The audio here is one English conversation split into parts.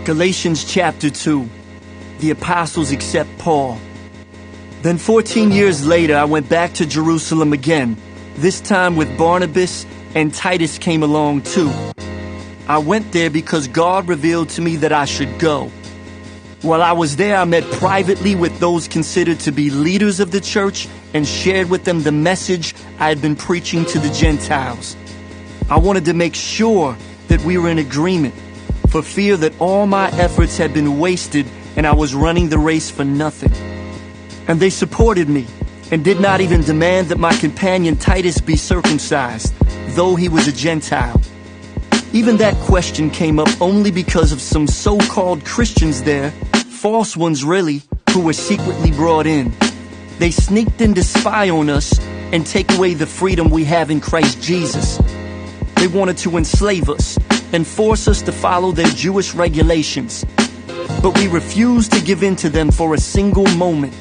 Galatians Chapter 2. The apostles accept Paul. Then 14 years later, I went back to Jerusalem again, this time with Barnabas, and Titus came along too. I went there because God revealed to me that I should go. While I was there, I met privately with those considered to be leaders of the church and shared with them the message I had been preaching to the Gentiles. I wanted to make sure that we were in agreement, for fear that all my efforts had been wasted and I was running the race for nothing. And they supported me and did not even demand that my companion Titus be circumcised, though he was a Gentile. Even that question came up only because of some so-called Christians there, false ones really, who were secretly brought in. They sneaked in to spy on us and take away the freedom we have in Christ Jesus. They wanted to enslave us and force us to follow their Jewish regulations. But we refused to give in to them for a single moment.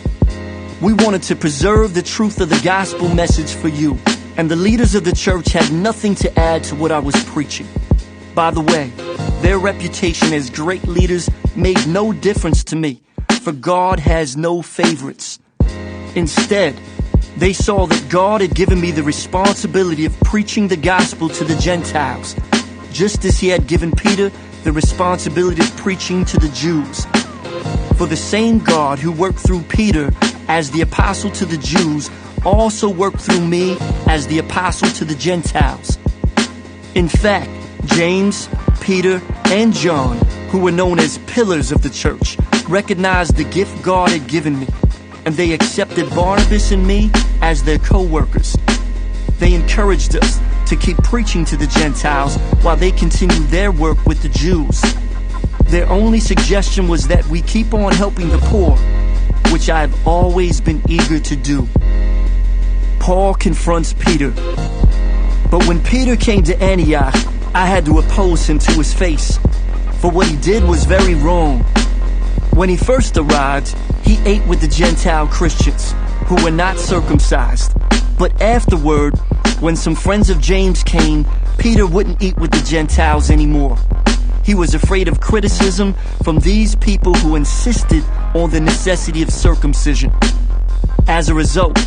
We wanted to preserve the truth of the gospel message for you, and the leaders of the church had nothing to add to what I was preaching. By the way, their reputation as great leaders made no difference to me, for God has no favorites. Instead, they saw that God had given me the responsibility of preaching the gospel to the Gentiles, just as he had given Peter the responsibility of preaching to the Jews. For the same God who worked through Peter as the apostle to the Jews also worked through me as the apostle to the Gentiles. In fact, James, Peter, and John, who were known as pillars of the church, recognized the gift God had given me, and they accepted Barnabas and me as their co-workers. They encouraged us to keep preaching to the Gentiles while they continued their work with the Jews. Their only suggestion was that we keep on helping the poor, which I have always been eager to do. Paul confronts Peter. But when Peter came to Antioch, I had to oppose him to his face, for what he did was very wrong. When he first arrived, he ate with the Gentile Christians, who were not circumcised. But afterward, when some friends of James came, Peter wouldn't eat with the Gentiles anymore. He was afraid of criticism from these people who insisted on the necessity of circumcision. As a result,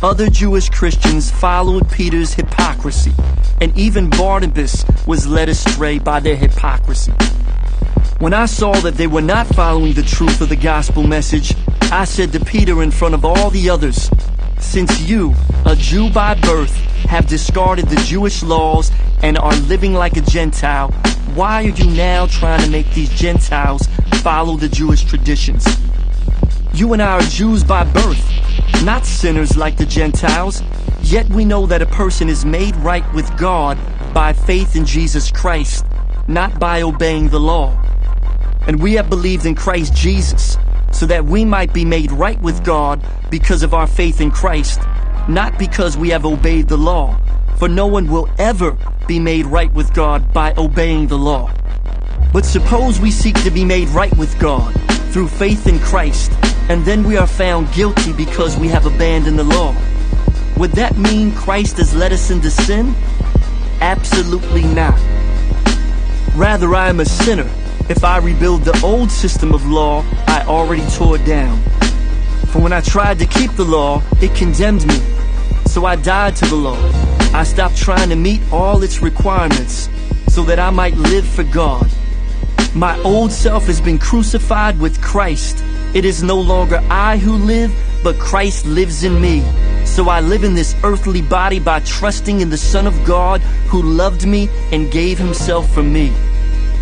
other Jewish Christians followed Peter's hypocrisy, and even Barnabas was led astray by their hypocrisy. When I saw that they were not following the truth of the gospel message, I said to Peter in front of all the others, "Since you, a Jew by birth, have discarded the Jewish laws and are living like a Gentile, why are you now trying to make these Gentiles follow the Jewish traditions? You and I are Jews by birth, not sinners like the Gentiles, yet we know that a person is made right with God by faith in Jesus Christ, not by obeying the law. And we have believed in Christ Jesus, so that we might be made right with God because of our faith in Christ, not because we have obeyed the law, for no one will ever be made right with God by obeying the law. But suppose we seek to be made right with God through faith in Christ, and then we are found guilty because we have abandoned the law. Would that mean Christ has led us into sin? Absolutely not. Rather, I am a sinner if I rebuild the old system of law I already tore down. For when I tried to keep the law, it condemned me. So I died to the law. I stopped trying to meet all its requirements so that I might live for God. My old self has been crucified with Christ. It is no longer I who live, but Christ lives in me. So I live in this earthly body by trusting in the Son of God who loved me and gave himself for me.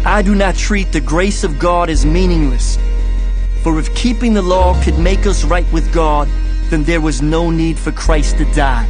I do not treat the grace of God as meaningless. For if keeping the law could make us right with God, then there was no need for Christ to die.